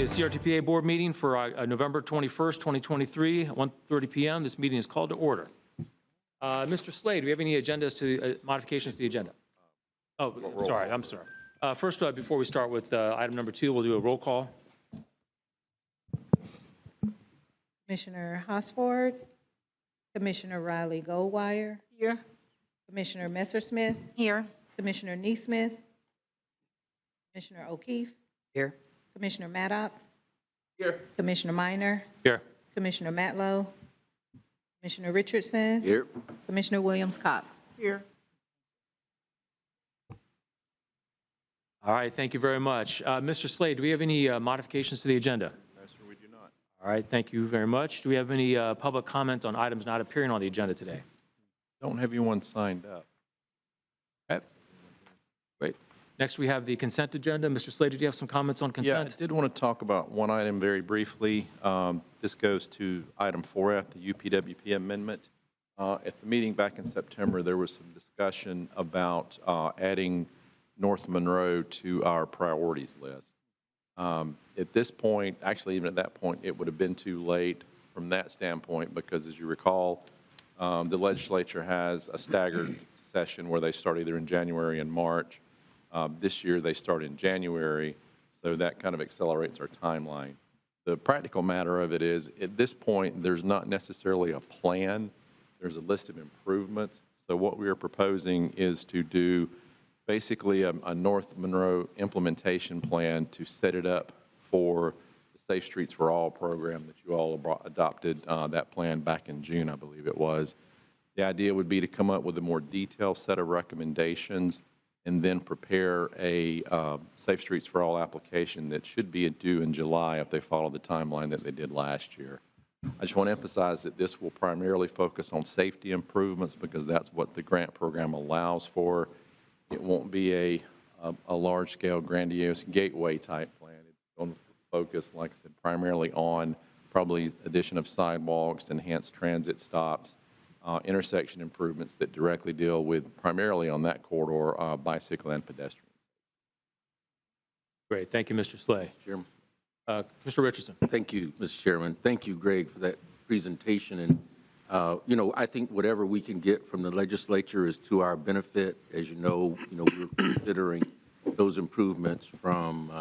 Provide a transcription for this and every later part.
the CRTPA board meeting for November 21st, 2023, at 1:30 p.m. This meeting is called to order. Mr. Slade, do we have any agendas to modifications to the agenda? Oh, sorry, I'm sorry. First, before we start with item number 2, we'll do a roll call. Commissioner Hosford, Commissioner Riley Goldwire. Here. Commissioner Messersmith. Here. Commissioner Neesmith. Commissioner O'Keefe. Here. Commissioner Maddox. Here. Commissioner Minor. Here. Commissioner Matlow. Commissioner Richardson. Here. Commissioner Williams-Cox. Here. All right, thank you very much. Mr. Slade, do we have any modifications to the agenda? No, sir, we do not. All right, thank you very much. Do we have any public comment on items not appearing on the agenda today? Don't have anyone signed up. Okay. Great. Next, we have the consent agenda. Mr. Slade, did you have some comments on consent? Yeah, I did want to talk about one item very briefly. This goes to item 4F, the UPWP amendment. At the meeting back in September, there was some discussion about adding North Monroe to our priorities list. At this point, actually even at that point, it would have been too late from that standpoint because, as you recall, the legislature has a staggered session where they start either in January and March. This year they start in January, so that kind of accelerates our timeline. The practical matter of it is, at this point, there's not necessarily a plan. There's a list of improvements. So what we are proposing is to do basically a North Monroe implementation plan to set it up for the Safe Streets for All program that you all adopted that plan back in June, I believe it was. The idea would be to come up with a more detailed set of recommendations and then prepare a Safe Streets for All application that should be due in July if they follow the timeline that they did last year. I just want to emphasize that this will primarily focus on safety improvements because that's what the grant program allows for. It won't be a large-scale, grandiose gateway type plan. It's going to focus, like I said, primarily on probably addition of sidewalks, enhanced transit stops, intersection improvements that directly deal with primarily on that corridor bicycle and pedestrians. Great. Thank you, Mr. Slade. Chairman. Mr. Richardson. Thank you, Mr. Chairman. Thank you, Greg, for that presentation. And, you know, I think whatever we can get from the legislature is to our benefit. As you know, we're considering those improvements from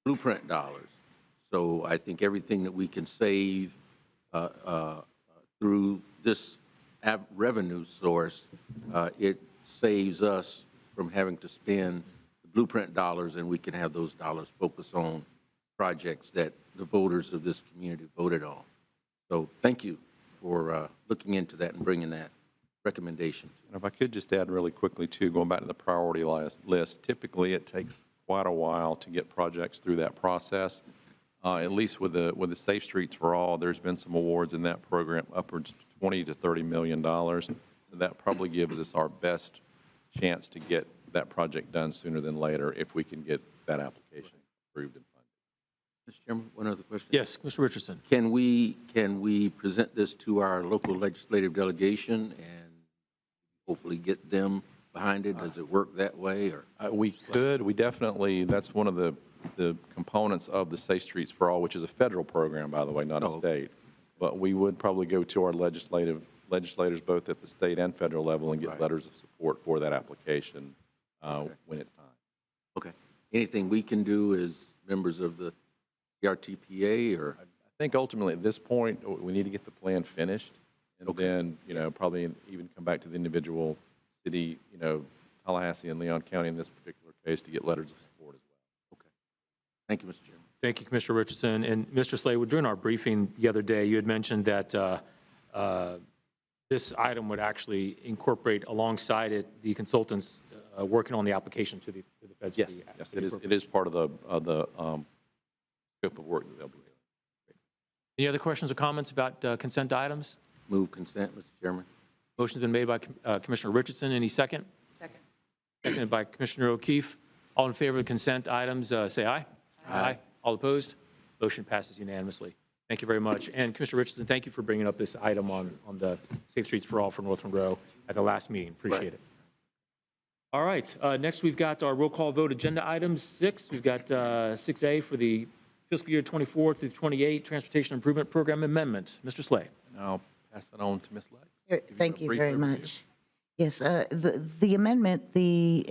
blueprint dollars. So I think everything that we can save through this revenue source, it saves us from having to spend the blueprint dollars, and we can have those dollars focus on projects that the voters of this community voted on. So thank you for looking into that and bringing that recommendation. And if I could just add really quickly, too, going back to the priority list, typically it takes quite a while to get projects through that process. At least with the Safe Streets for All, there's been some awards in that program upwards of $20 to $30 million. So that probably gives us our best chance to get that project done sooner than later if we can get that application approved and funded. Mr. Chairman, one other question. Yes, Mr. Richardson. Can we present this to our local legislative delegation and hopefully get them behind it? Does it work that way? Or We could. We definitely, that's one of the components of the Safe Streets for All, which is a federal program, by the way, not a state. But we would probably go to our legislators both at the state and federal level and get letters of support for that application when it's time. Okay. Anything we can do as members of the CRTPA, or? I think ultimately at this point, we need to get the plan finished and then, probably even come back to the individual city, Tallahassee and Leon County in this particular case to get letters of support as well. Okay. Thank you, Mr. Chairman. Thank you, Commissioner Richardson. And Mr. Slade, during our briefing the other day, you had mentioned that this item would actually incorporate alongside it the consultants working on the application to the feds. Yes, yes, it is part of the scope of work that they'll be doing. Any other questions or comments about consent items? Move consent, Mr. Chairman. Motion's been made by Commissioner Richardson. Any second? Second. Seconded by Commissioner O'Keefe. All in favor of consent items, say aye. Aye. All opposed? Motion passes unanimously. Thank you very much. And Commissioner Richardson, thank you for bringing up this item on the Safe Streets for All for North Monroe at the last meeting. Appreciate it. All right. Next, we've got our roll call vote agenda items 6. We've got 6A for the fiscal year 24 through 28 Transportation Improvement Program Amendment. Mr. Slay. And I'll pass that on to Ms. Lex. Thank you Brief very overview. much. Yes, the amendment, the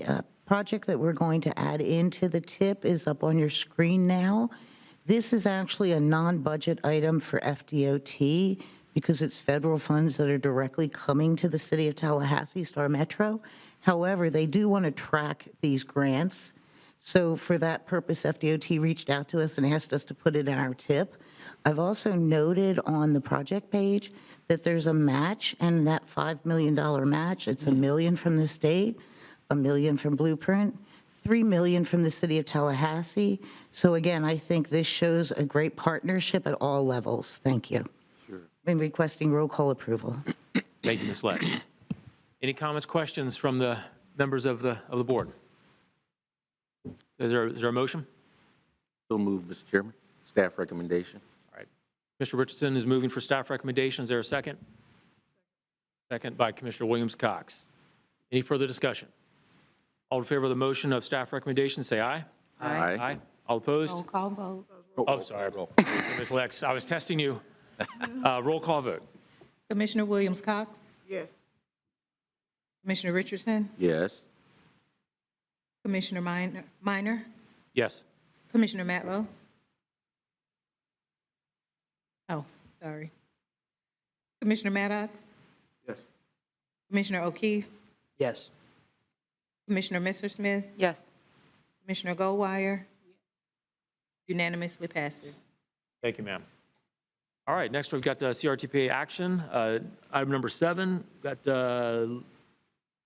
project that we're going to add into the tip is up on your screen now. This is actually a non-budget item for FDOT because it's federal funds that are directly coming to the City of Tallahassee Star Metro. However, they do want to track these grants. So for that purpose, FDOT reached out to us and asked us to put it in our tip. I've also noted on the project page that there's a match, and that $5 million match, it's $1 million from the state, $1 million from Blueprint, $3 million from the City of Tallahassee. So again, I think this shows a great partnership at all levels. Thank you. Sure. I'm requesting roll call approval. Thank you, Ms. Lex. Any comments, questions from the members of the board? Is there a motion? So moved, Mr. Chairman. Staff recommendation. All right. Commissioner Richardson is moving for staff recommendation. Is there a second? Second by Commissioner Williams-Cox. Any further discussion? All in favor of the motion of staff recommendation, say aye. Aye. Aye. All opposed? Roll call vote. Oh, sorry. Ms. Lex, I was testing you. Roll call vote. Commissioner Williams-Cox? Yes. Commissioner Richardson? Yes. Commissioner Minor? Yes. Commissioner Matlow? Oh, sorry. Commissioner Maddox? Yes. Commissioner O'Keefe? Yes. Commissioner Messersmith? Yes. Commissioner Goldwire? Unanimously passes. Thank you, ma'am. All right, next we've got CRTPA action. Item number 7, got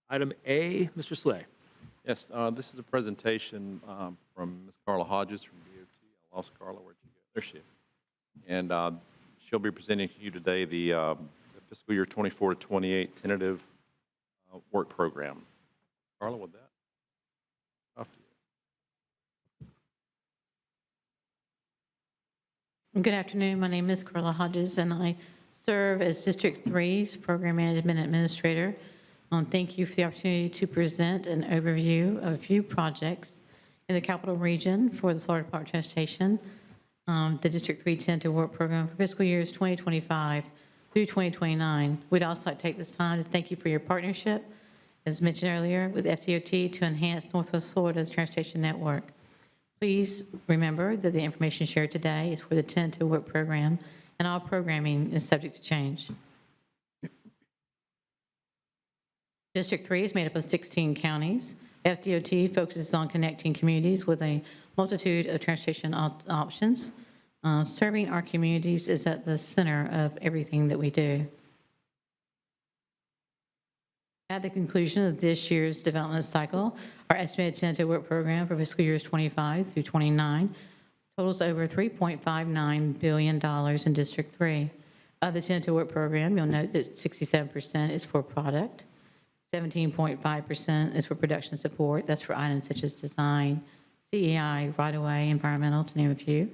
item A, Mr. Slay. Yes, this is a presentation from Ms. Carla Hodges from DOT. I lost Carla. Where'd she go? There she is. And she'll be presenting to you today the fiscal year 24 to 28 tentative work program. Carla, with that, off to you. Good afternoon. My name is Carla Hodges, and I serve as District 3's Program Management Administrator. Thank you for the opportunity to present an overview of a few projects in the Capital Region for the Florida Department of Transportation, the District 3 Tentative Work Program for fiscal years 2025 through 2029. We'd also like to take this time to thank you for your partnership, as mentioned earlier, with FDOT to enhance Northwest Florida's transportation network. Please remember that the information shared today is for the Tentative Work Program, and all programming is subject to change. District 3 is made up of 16 counties. FDOT focuses on connecting communities with a multitude of transportation options. Serving our communities is at the center of everything that we do. At the conclusion of this year's development cycle, our estimated tentative work program for fiscal years 25 through 29 totals over $3.59 billion in District 3. Of the tentative work program, you'll note that 67% is for product, 17.5% is for production support. That's for items such as design, CEI, right-of-way, environmental, to name a few.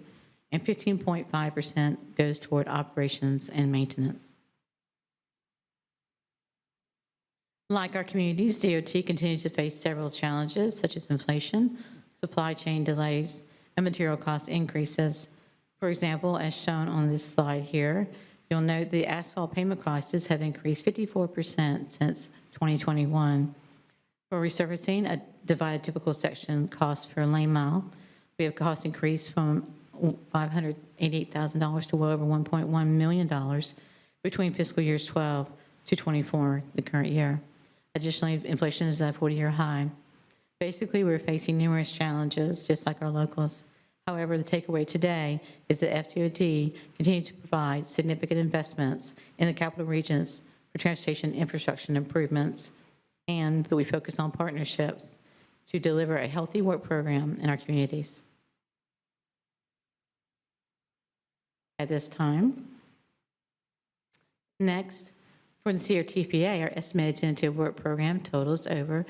And 15.5% goes toward operations and maintenance. Like our communities, DOT continues to face several challenges such as inflation, supply chain delays, and material cost increases. For example, as shown on this slide here, you'll note the asphalt payment prices have increased 54% since 2021. For resurfacing, a divided typical section cost per lane mile, we have cost increase from $588,000 to well over $1.1 million between fiscal years 12 to 24, the current year. Additionally, inflation is at a 40-year high. Basically, we're facing numerous challenges, just like our locals. However, the takeaway today is that FDOT continues to provide significant investments in the capital regions for transportation infrastructure improvements, and that we focus on partnerships to deliver a healthy work program in our communities. At this time, next, for the CRTPA, our estimated tentative work program totals over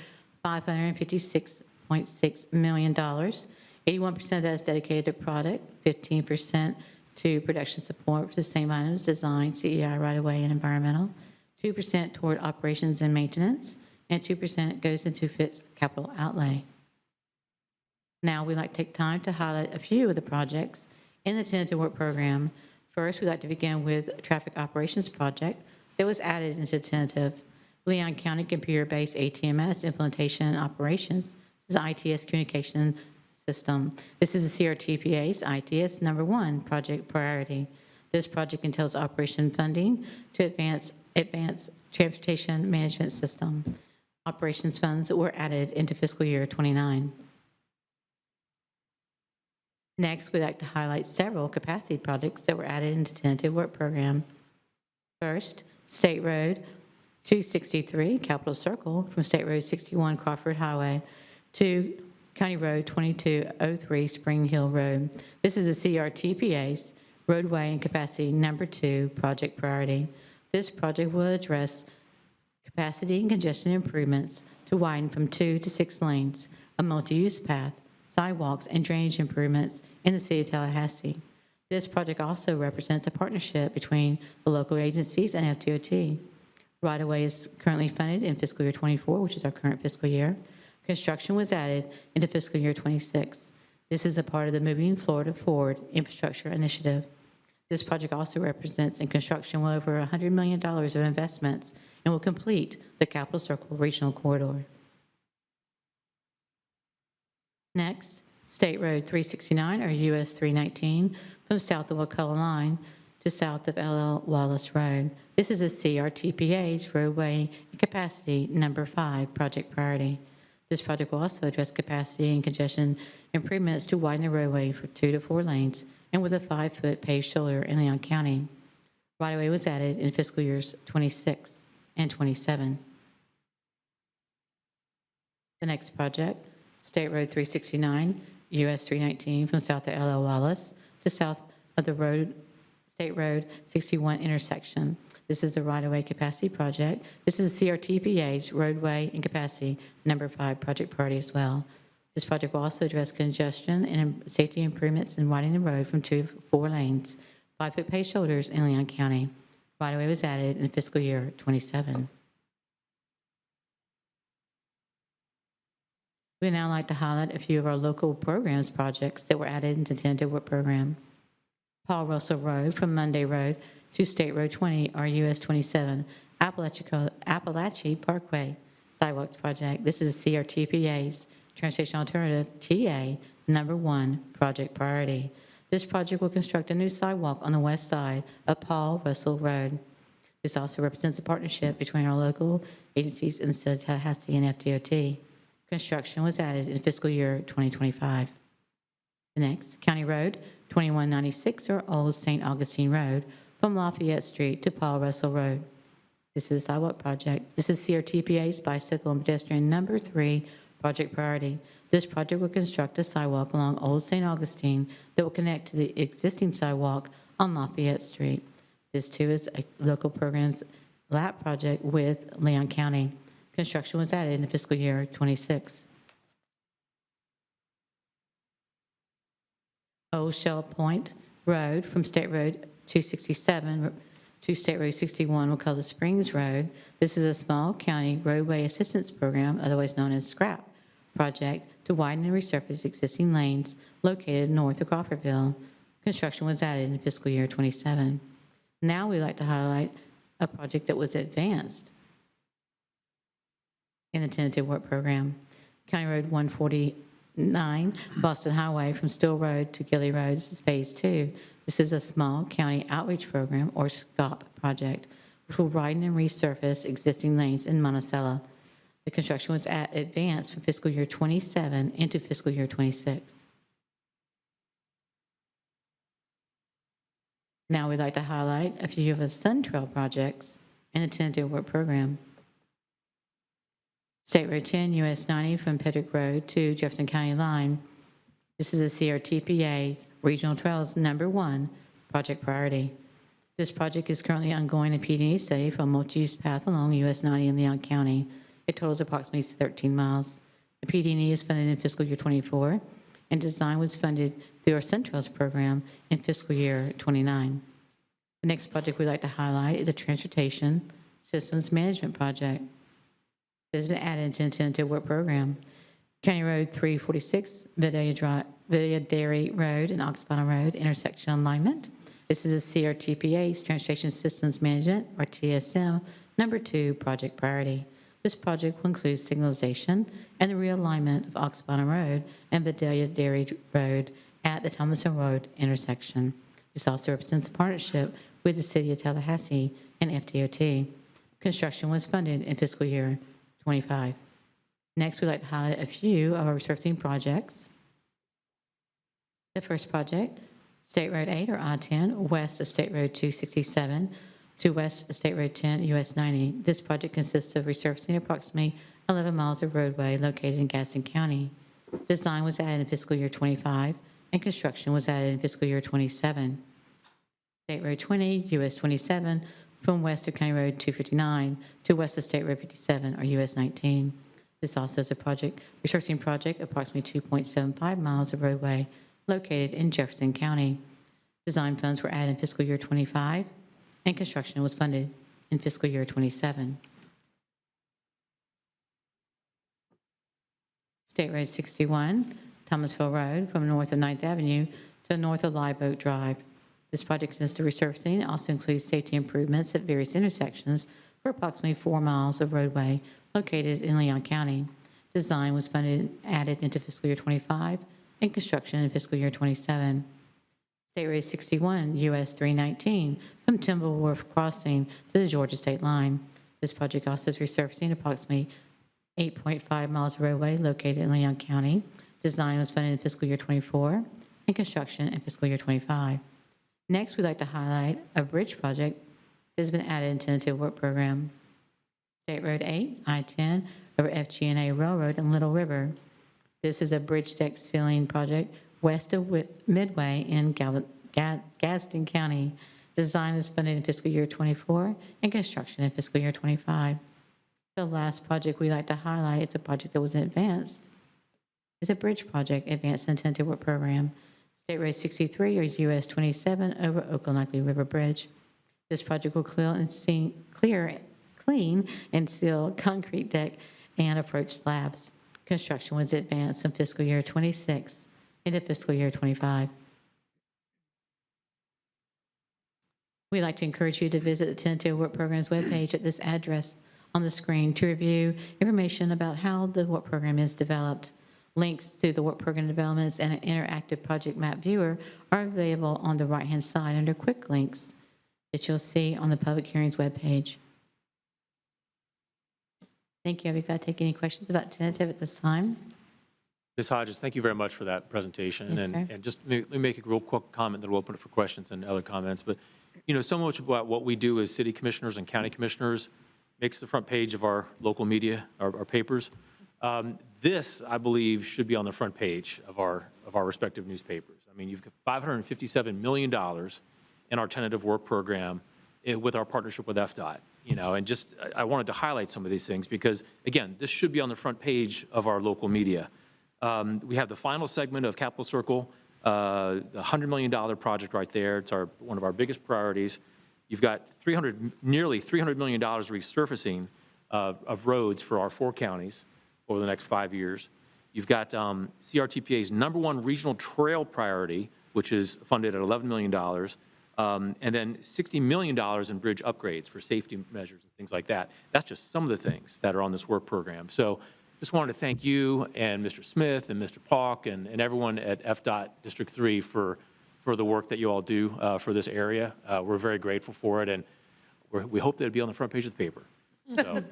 $556.6 million. 81% of that is dedicated to product, 15% to production support for the same items, design, CEI, right-of-way, and environmental, 2% toward operations and maintenance, and 2% goes into fixed capital outlay. Now, we'd like to take time to highlight a few of the projects In the tentative work program, first, we'd like to begin with a traffic operations project that was added into tentative Leon County Computer-Based ATMS Implementation and Operations. This is an ITS communication system. This is the CRTPA's ITS number 1 project priority. This project entails operation funding to advance transportation management system. Operations funds were added into fiscal year 29. Next, we'd like to highlight several capacity projects that were added into tentative work program. First, State Road 263, Capitol Circle, from State Road 61 Crawford Highway to County Road 2203 Spring Hill Road. This is a CRTPA's roadway and capacity number 2 project priority. This project will address capacity and congestion improvements to widen from 2 to 6 lanes, a multi-use path, sidewalks, and drainage improvements in the City of Tallahassee. This project also represents a partnership between the local agencies and FDOT. Right-of-way is currently funded in fiscal year 24, which is our current fiscal year. Construction was added into fiscal year 26. This is a part of the Moving Florida Forward Infrastructure Initiative. This project also represents in construction well over $100 million of investments and will complete the Capitol Circle Regional Corridor. Next, State Road 369, or US 319, from south of Wakulla Line to south of LL Wallace Road. This is a CRTPA's roadway and capacity number 5 project priority. This project will also address capacity and congestion improvements to widen the roadway for 2 to 4 lanes and with a 5-foot paved shoulder in Leon County. Right-of-way was added in fiscal years 26 and 27. The next project, State Road 369, US 319, from south of LL Wallace to south of the State Road 61 intersection. This is the right-of-way capacity project. This is CRTPA's roadway and capacity number 5 project priority as well. This project will also address congestion and safety improvements in widening the road from 2 to 4 lanes, 5-foot paved shoulders in Leon County. Right-of-way was added in fiscal year 27. We'd now like to highlight a few of our local programs projects that were added into tentative work program. Paul Russell Road from Monday Road to State Road 20, or US 27, Appalachia Parkway Sidewalks Project. This is CRTPA's Transportation Alternative TA number 1 project priority. This project will construct a new sidewalk on the west side of Paul Russell Road. This also represents a partnership between our local agencies in the City of Tallahassee and FDOT. Construction was added in fiscal year 2025. The next, County Road 2196, or Old St. Augustine Road, from Lafayette Street to Paul Russell Road. This is a sidewalk project. This is CRTPA's bicycle and pedestrian number 3 project priority. This project will construct a sidewalk along Old St. Augustine that will connect to the existing sidewalk on Lafayette Street. This too is a local programs lab project with Leon County. Construction was added in fiscal year 26. Old Shell Point Road from State Road 267 to State Road 61, Wakulla Springs Road. This is a small county roadway assistance program, otherwise known as SCRAP project, to widen and resurface existing lanes located north of Crawfordville. Construction was added in fiscal year 27. Now we'd like to highlight a project that was advanced in the tentative work program. County Road 149, Boston Highway from Still Road to Gilly Road. This is phase 2. This is a small county outreach program, or SCOP project, which will widen and resurface existing lanes in Monticello. The construction was advanced from fiscal year 27 into fiscal year 26. Now we'd like to highlight a few of the Sun Trail projects in the tentative work program. State Road 10, US 90 from Pedrick Road to Jefferson County line. This is a CRTPA Regional Trails number 1 project priority. This project is currently ongoing a PD&E study for a multi-use path along US 90 in Leon County. It totals approximately 13 miles. The PD&E is funded in fiscal year 24, and design was funded through our Sun Trails program in fiscal year 29. The next project we'd like to highlight is the Transportation Systems Management Project. It has been added to the tentative work program. County Road 346, Vidalia Dairy Road and Oxbow Road intersection alignment. This is a CRTPA, Transportation Systems Management, or TSM, number 2 project priority. This project will include signalization and the realignment of Oxbow Road and Vidalia Dairy Road at the Thomasville Road intersection. This also represents a partnership with the City of Tallahassee and FDOT. Construction was funded in fiscal year 25. Next, we'd like to highlight a few of our resurfacing projects. The first project, State Road 8 or I-10, west of State Road 267 to west of State Road 10, US 90. This project consists of resurfacing approximately 11 miles of roadway located in Gaston County. Design was added in fiscal year 25, and construction was added in fiscal year 27. State Road 20, US 27, from west of County Road 259 to west of State Road 57, or US 19. This also is a resurfacing project, approximately 2.75 miles of roadway located in Jefferson County. Design funds were added in fiscal year 25, and construction was funded in fiscal year 27. State Road 61, Thomasville Road, from north of 9th Avenue to north of Live Oak Drive. This project consists of resurfacing. It also includes safety improvements at various intersections for approximately 4 miles of roadway located in Leon County. Design was funded and added into fiscal year 25, and construction in fiscal year 27. State Road 61, US 319, from Timberwolf Crossing to the Georgia state line. This project also is resurfacing approximately 8.5 miles of roadway located in Leon County. Design was funded in fiscal year 24, and construction in fiscal year 25. Next, we'd like to highlight a bridge project that has been added into the tentative work program. State Road 8, I-10, over FG&A Railroad and Little River. This is a bridge deck ceiling project west of Midway in Gaston County. Design is funded in fiscal year 24 and construction in fiscal year 25. The last project we'd like to highlight, it's a project that was advanced. It's a bridge project advanced in the tentative work program. State Road 63 or US 27 over Okaloosa River Bridge. This project will clean and seal concrete deck and approach slabs. Construction was advanced in fiscal year 26 into fiscal year 25. We'd like to encourage you to visit the tentative work program's webpage at this address on the screen to review information about how the work program is developed. Links to the work program developments and an interactive project map viewer are available on the right-hand side under quick links that you'll see on the public hearings webpage. Thank you. Have you got to take any questions about tentative at this time? Ms. Hodges, thank you very much for that presentation. Yes, sir. And just let me make a real quick comment, then we'll open it for questions and other comments. But, you know, so much about what we do as city commissioners and county commissioners makes the front page of our local media, our papers. This, I believe, should be on the front page of our respective newspapers. I mean, you've got $557 million in our tentative work program with our partnership with FDOT. You know, and just I wanted to highlight some of these things because, again, this should be on the front page of our local media. We have the final segment of Capitol Circle, the $100 million project right there. It's one of our biggest priorities. You've got nearly $300 million resurfacing of roads for our 4 counties over the next 5 years. You've got CRTPA's #1 regional trail priority, which is funded at $11 million, and then $60 million in bridge upgrades for safety measures and things like that. That's just some of the things that are on this work program. So just wanted to thank you and Mr. Smith and Mr. Pauk and everyone at FDOT District 3 for the work that you all do for this area. We're very grateful for it, and we hope that it'll be on the front page of the paper. So,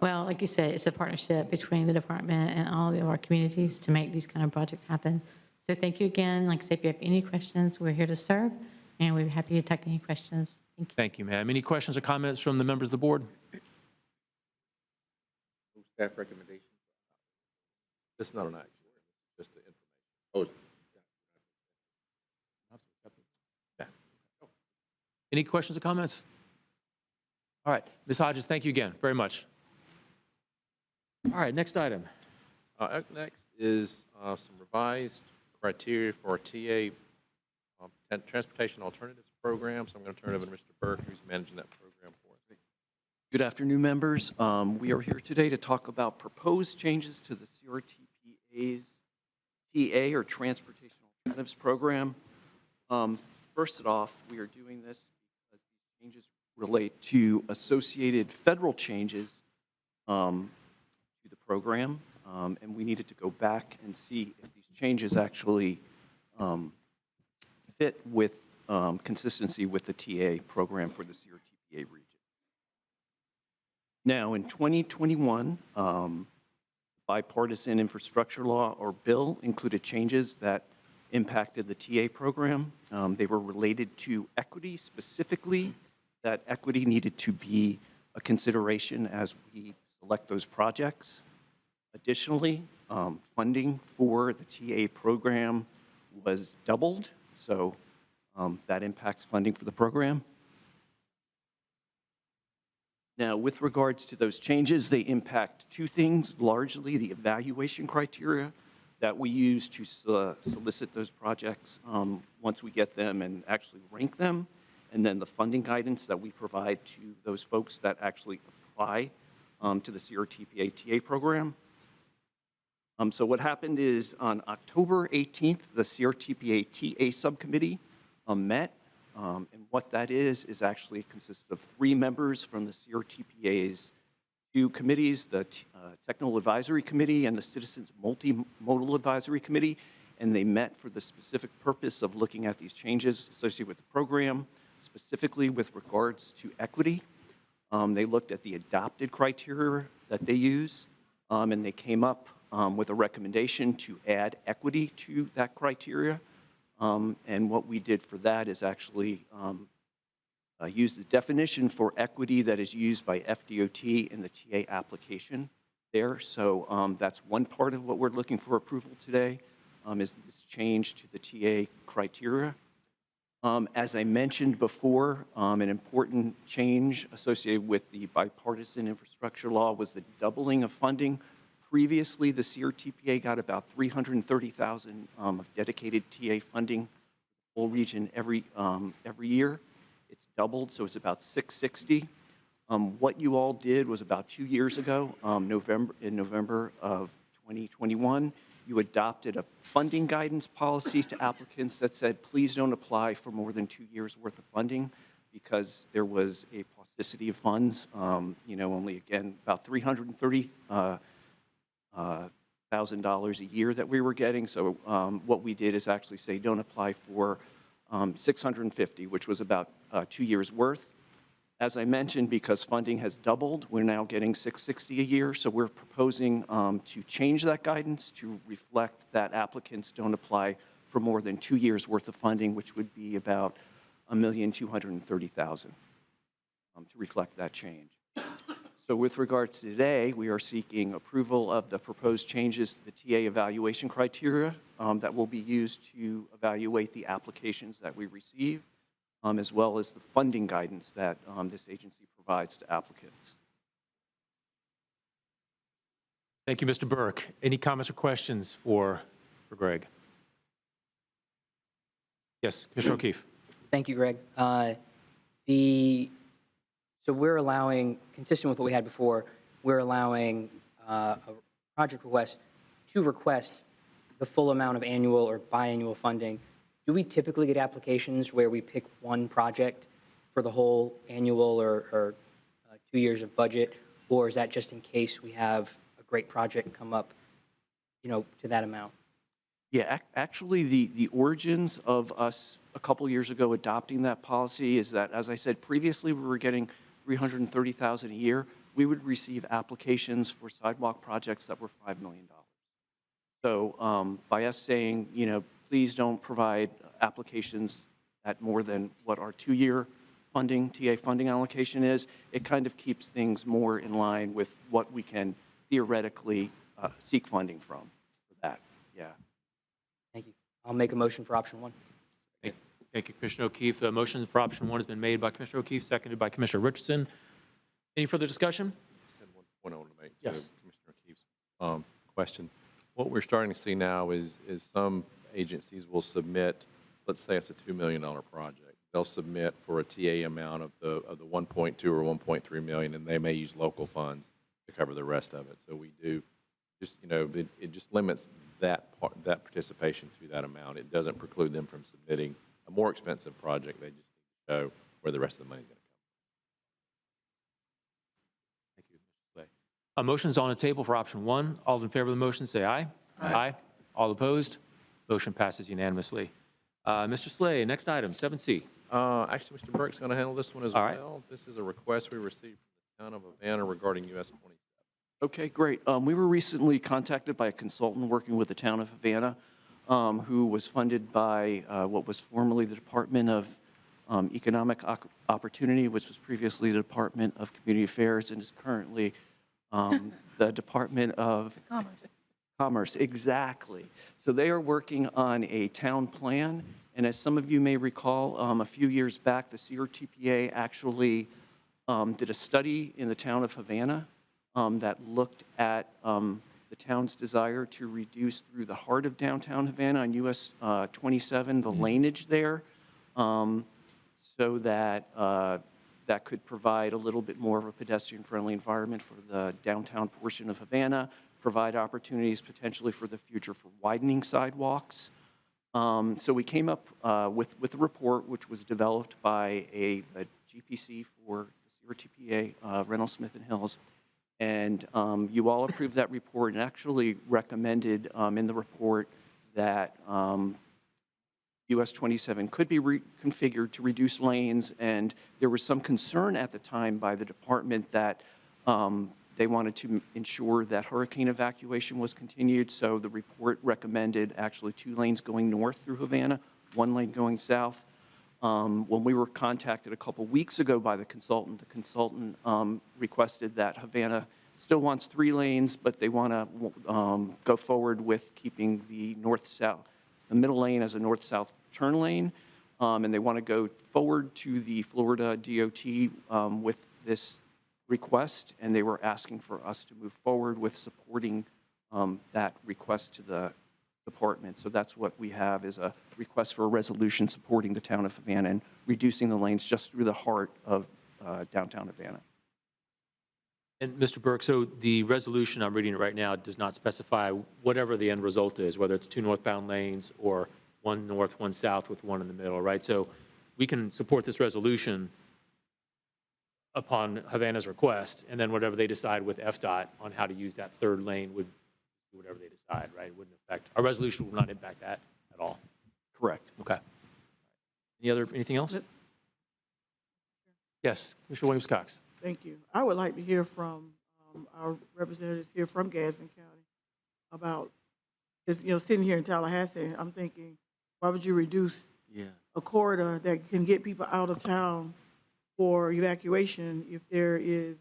Well, like you said, it's a partnership between the department and all of our communities to make these kind of projects happen. So thank you again. Like I said, if you have any questions, we're here to serve, and we're happy to take any questions. Thank you. thank you, ma'am. Any questions or comments from the members of the board? Staff recommendation. This is not an action, just the information. Oh, Yeah. Any questions or comments? All right, Ms. Hodges, thank you again very much. All right, next item. Up next is some revised criteria for our TA Transportation Alternatives Program. So I'm going to turn it over to Mr. Burke, who's managing that program for us. Good afternoon, members. We are here today to talk about proposed changes to the CRTPA today's TA, or Transportation Alternatives Program. First off, we are doing this because these changes relate to associated federal changes to the program, and we needed to go back and see if these changes actually fit with consistency with the TA program for the CRTPA region. Now, in 2021, bipartisan infrastructure law or bill included changes that impacted the TA program. They were related to equity, specifically that equity needed to be a consideration as we select those projects. Additionally, funding for the TA program was doubled, so that impacts funding for the program. Now, with regards to those changes, they impact two things, largely the evaluation criteria that we use to solicit those projects once we get them and actually rank them, and then the funding guidance that we provide to those folks that actually apply to the CRTPA TA program. So what happened is on October 18th, the CRTPA TA subcommittee met. And what that is actually consists of 3 members from the CRTPA's 2 committees, the Technical Advisory Committee and the Citizens Multimodal Advisory Committee, and they met for the specific purpose of looking at these changes associated with the program, specifically with regards to equity. They looked at the adopted criteria that they use, and they came up with a recommendation to add equity to that criteria. And what we did for that is actually use the definition for equity that is used by FDOT in the TA application there. So that's one part of what we're looking for approval today, is this change to the TA criteria. As I mentioned before, an important change associated with the bipartisan infrastructure law was the doubling of funding. Previously, the CRTPA got about $330,000 of dedicated TA funding for the whole region every year. It's doubled, so it's about $660. What you all did was about 2 years ago, in November of 2021, you adopted a funding guidance policy to applicants that said, please don't apply for more than 2 years worth of funding, because there was a paucity of funds. Only, again, about $330,000 a year that we were getting. So what we did is actually say don't apply for $650, which was about 2 years worth. As I mentioned, because funding has doubled, we're now getting $660 a year. So we're proposing to change that guidance to reflect that applicants don't apply for more than 2 years worth of funding, which would be about $1,230,000 to reflect that change. So with regards to today, we are seeking approval of the proposed changes to the TA evaluation criteria that will be used to evaluate the applications that we receive, as well as the funding guidance that this agency provides to applicants. Thank you, Mr. Burke. Any comments or questions for Greg? Yes, Commissioner O'Keefe. Thank you, Greg. So we're allowing, consistent with what we had before, we're allowing a project request to request the full amount of annual or biannual funding. Do we typically get applications where we pick one project for the whole annual or 2 years of budget, or is that just in case we have a great project come up, to that amount? Yeah, actually, the origins of us a couple years ago adopting that policy is that, as I said previously, we were getting $330,000 a year. We would receive applications for sidewalk projects that were $5 million. So by us saying, please don't provide applications at more than what our 2-year funding, TA funding allocation is, it kind of keeps things more in line with what we can theoretically seek funding from for that. Yeah. Thank you. I'll make a motion for option 1. Thank you, Commissioner O'Keefe. The motion for option 1 has been made by Commissioner O'Keefe, seconded by Commissioner Richardson. Any further discussion? One point I want to make Yes. to Commissioner O'Keefe's question. What we're starting to see now is some agencies will submit, let's say it's a $2 million project. They'll submit for a TA amount of the 1.2 or 1.3 million, and they may use local funds to cover the rest of it. So we do just, it just limits that part, that participation to that amount. It doesn't preclude them from submitting a more expensive project. They just need to show where the rest of the money's going to come. Thank you, Mr. Slay. A motion's on the table for option 1. All in favor of the motion, say aye. Aye. All opposed? Motion passes unanimously. Mr. Slay, next item, 7C. Actually, Mr. Burke's going to handle this one as All right. well. This is a request we received from the town of Havana regarding US 27. Okay, great. We were recently contacted by a consultant working with the town of Havana, who was funded by what was formerly the Department of Economic Opportunity, which was previously the Department of Community Affairs, and is currently the Department of Commerce, exactly. So they are working on a town plan, and as some of you may recall, a few years back, the CRTPA actually did a study in the town of Havana that looked at the town's desire to reduce through the heart of downtown Havana on US 27, the laneage there, so that that could provide a little bit more of a pedestrian-friendly environment for the downtown portion of Havana, provide opportunities potentially for the future for widening sidewalks. So we came up with a report which was developed by a GPC for the CRTPA, Reynolds Smith and Hills. And you all approved that report and actually recommended in the report that US 27 could be reconfigured to reduce lanes. And there was some concern at the time by the department that they wanted to ensure that hurricane evacuation was continued. So the report recommended actually 2 lanes going north through Havana, 1 lane going south. When we were contacted a couple weeks ago by the consultant requested that Havana still wants 3 lanes, but they want to go forward with keeping the north-south, the middle lane as a north-south turn lane, and they want to go forward to the Florida DOT with this request, and they were asking for us to move forward with supporting that request to the department. So that's what we have, is a request for a resolution supporting the town of Havana and reducing the lanes just through the heart of downtown Havana. And Mr. Burke, so the resolution, I'm reading it right now, does not specify whatever the end result is, whether it's 2 northbound lanes or 1 north, 1 south with 1 in the middle, right? So we can support this resolution upon Havana's request, and then whatever they decide with FDOT on how to use that 3rd lane would do whatever they decide, right? It wouldn't affect, our resolution will not impact that at all. Correct. Okay. Anything else? Yes, Commissioner Williams-Cox. Thank you. I would like to hear from our representatives here from Gadsden County about, because, sitting here in Tallahassee, I'm thinking, why would you reduce a corridor that can get people out of town for evacuation if there is,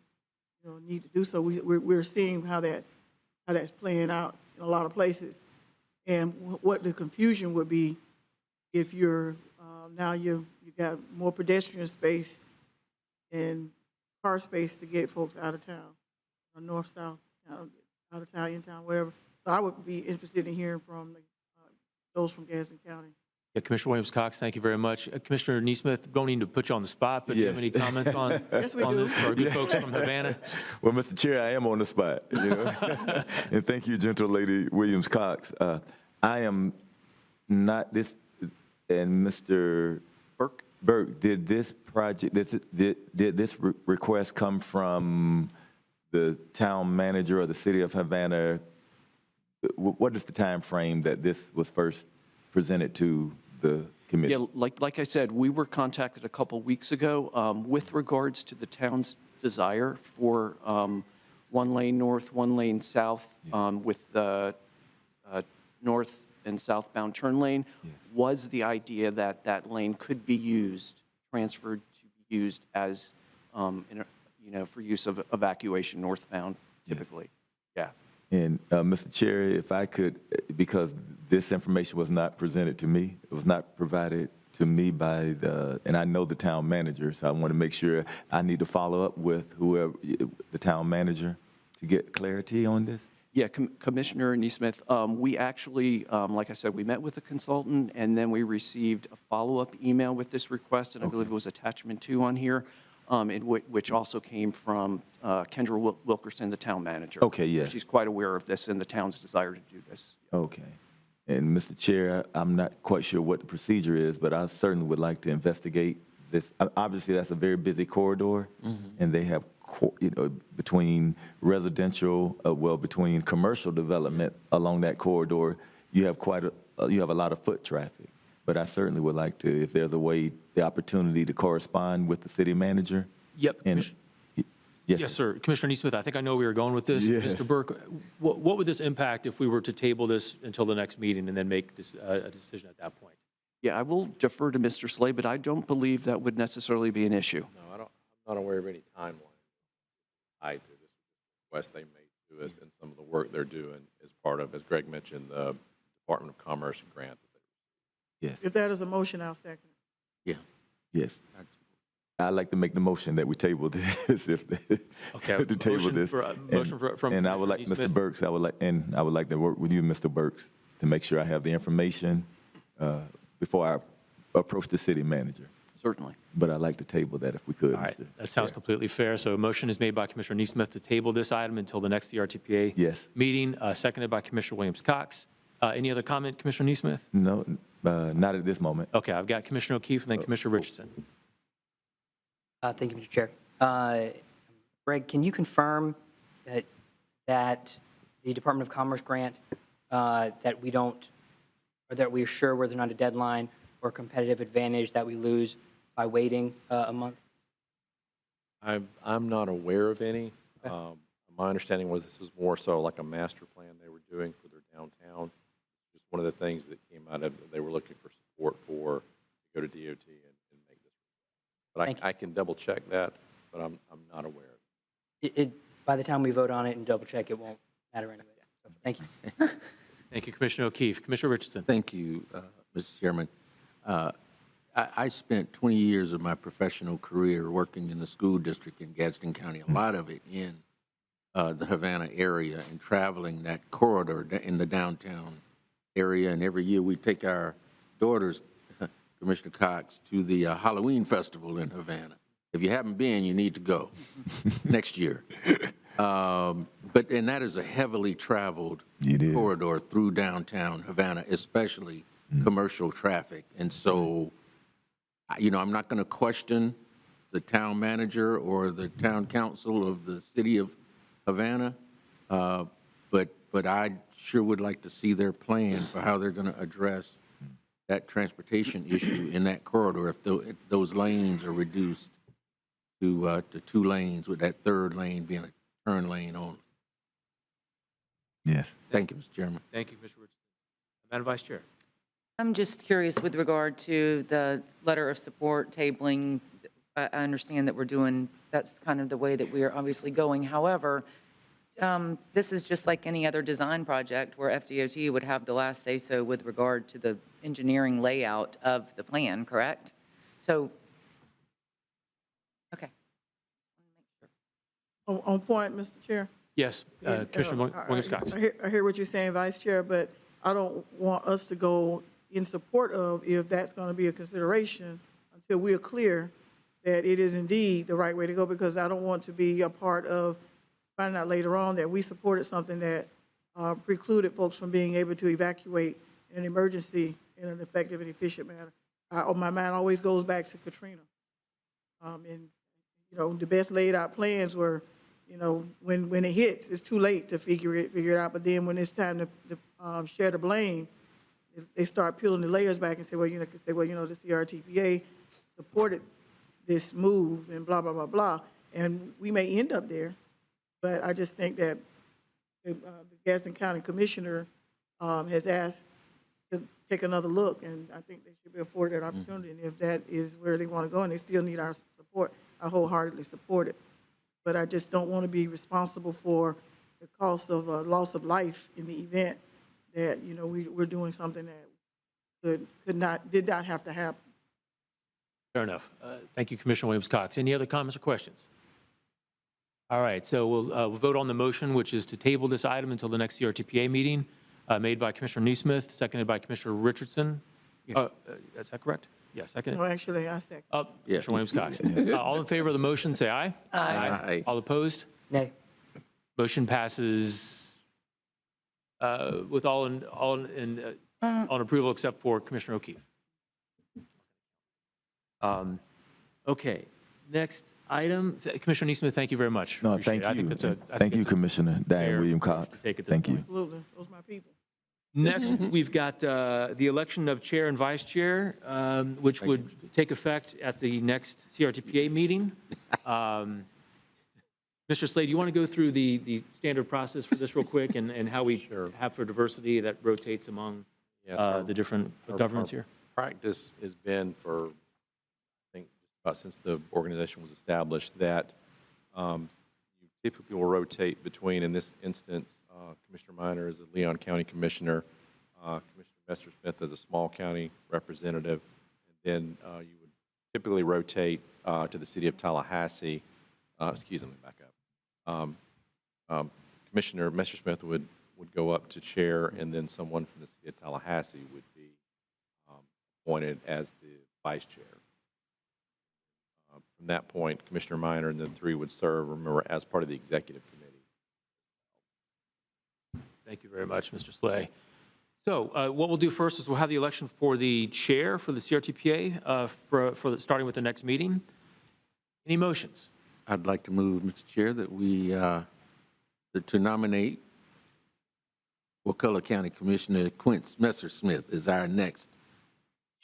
need to do so? We're seeing how that's playing out in a lot of places, and what the confusion would be if you're now you got more pedestrian space and car space to get folks out of town, north, south, out of town, in town, whatever. So I would be interested in hearing from those from Gadsden County. Yeah, Commissioner Williams-Cox, thank you very much. Commissioner Neesmith, don't need to put you on the spot, but do you have any comments on, Yes, we on do. this for our good folks from Havana? Well, Mr. Chair, I am on the spot, and thank you, gentle lady Williams-Cox. I am not this, and Mr. Burke, did this project, did this request come from the town manager or the city of Havana? What is the time frame that this was first presented to the committee? Yeah, like I said, we were contacted a couple weeks ago with regards to the town's desire for 1 lane north, 1 lane south with the north and southbound turn lane. Yes. Was the idea that that lane could be used, transferred to be used as, for use of evacuation northbound typically. Yeah. And Mr. Chair, if I could, because this information was not presented to me, it was not provided to me by and I know the town manager, so I want to make sure I need to follow up with whoever, the town manager, to get clarity on this. Yeah, Commissioner Neesmith, we actually, like I said, we met with the consultant, and then we received a follow-up email with this request, and I believe it was attachment 2 on here. which also came from Kendra Wilkerson, the town manager. Okay, yes. She's quite aware of this and the town's desire to do this. Okay. And Mr. Chair, I'm not quite sure what the procedure is, but I certainly would like to investigate this. Obviously, that's a very busy corridor, and they have, between residential, between commercial development along that corridor, you have you have a lot of foot traffic. But I certainly would like to, if there's a way, the opportunity to correspond with the city manager. Yep. And, Yes, sir. Commissioner Neesmith, I think I know where you're going with this. Yes. Mr. Burke, what would this impact if we were to table this until the next meeting and then make a decision at that point? Yeah, I will defer to Mr. Slay, but I don't believe that would necessarily be an issue. No, I'm not aware of any timeline tied to this request they made to us and some of the work they're doing as part of, as Greg mentioned, the Department of Commerce grant. Yes, If that is a motion, I'll second it. Yeah. yes. I'd like to make the motion that we table this, Okay. to table Motion this. for- motion from And I would like, Commissioner Mr. Neesmith. Burks, I would like to work with you, Mr. Burks, to make sure I have the information before I approach the city manager. Certainly. But I'd like to table that if we could, All right, Mr. that sounds Chair. completely fair. So a motion is made by Commissioner Neesmith to table this item until the next CRTPA Yes. meeting, seconded by Commissioner Williams-Cox. Any other comment, Commissioner Neesmith? No, not at this moment. Okay, I've got Commissioner O'Keefe and then Commissioner Richardson. Thank you, Mr. Chair. Greg, can you confirm that the Department of Commerce grant, that we don't, or that we are sure whether or not a deadline or competitive advantage that we lose by waiting a month? I'm not aware of any. Okay. My understanding was this was more so like a master plan they were doing for their downtown. Just one of the things that came out of it, they were looking for support for to go to DOT and make this. But Thank you. I can double check that, but I'm not aware of It, by the time we vote on it and double check, it won't matter anyway. So, thank you. Thank you, Commissioner O'Keefe. Commissioner Richardson. Thank you, Mr. Chairman. I spent 20 years of my professional career working in the school district in Gadsden County, a lot of it in the Havana area and traveling that corridor in the downtown area. And every year we take our daughters, Commissioner Cox, to the Halloween festival in Havana. If you haven't been, you need to go next year. And that is a heavily traveled It is. corridor through downtown Havana, especially commercial traffic. And so, I'm not going to question the town manager or the town council of the city of Havana, but I sure would like to see their plan for how they're going to address that transportation issue in that corridor if those lanes are reduced to 2 lanes, with that third lane being a turn lane only. Yes. Thank you, Mr. Chairman. Thank you, Commissioner Richardson. Madam Vice Chair. I'm just curious with regard to the letter of support tabling. I understand that that's kind of the way that we are obviously going. However, this is just like any other design project where FDOT would have the last say-so with regard to the engineering layout of the plan, correct? So, okay. On point, Mr. Chair? Yes, Commissioner Williams-Cox. I hear what you're saying, Vice Chair, but I don't want us to go in support of if that's going to be a consideration until we are clear that it is indeed the right way to go, because I don't want to be a part of finding out later on that we supported something that precluded folks from being able to evacuate in an emergency in an effective and efficient manner. My mind always goes back to Katrina. And, the best laid out plans were, when it hits, it's too late to figure it out. But then when it's time to share the blame, they start peeling the layers back and say, the CRTPA supported this move and blah, blah, blah, blah. And we may end up there, but I just think that the Gadsden County Commissioner has asked to take another look, and I think they should be afforded that opportunity. And if that is where they want to go and they still need our support, I wholeheartedly support it. But I just don't want to be responsible for the cost of loss of life in the event that, we're doing something that did not have to happen. Fair enough. Thank you, Commissioner Williams-Cox. Any other comments or questions? All right, so we'll vote on the motion, which is to table this item until the next CRTPA meeting, made by Commissioner Neesmith, seconded by Commissioner Richardson. Yeah. Is that correct? Yeah, second. No, actually, I second. Commissioner Williams Cox. All in favor of the motion, say aye. Aye. All opposed? Nay. Motion passes with all on approval except for Commissioner O'Keefe. Okay, next item. Commissioner Neesmith, thank you very much. No, Appreciate thank it. I think you. that's a Thank you, Commissioner fair Diane William approach Cox. to take at this Thank you. point. Absolutely. Those are my people. Next, we've got the election of chair and vice chair, which would take effect at the next CRTPA meeting. Mr. Slade, do you want to go through the standard process for this real quick and how we have for diversity that rotates among Yes, sir. the different governments here? Practice has been for, I think, about since the organization was established, that you typically will rotate between, in this instance, Commissioner Minor is a Leon County Commissioner, Commissioner Messersmith as a small county representative, and then you would typically rotate to the City of Tallahassee. Excuse me, let me back up. Commissioner Messersmith would go up to chair, and then someone from the City of Tallahassee would be appointed as the vice chair. From that point, Commissioner Minor and then three would serve, remember, as part of the executive committee. Thank you very much, Mr. Slay. So what we'll do first is we'll have the election for the chair for the CRTPA starting with the next meeting. Any motions? I'd like to move, Mr. Chair, that we, to nominate Wakulla County Commissioner Quince Messersmith as our next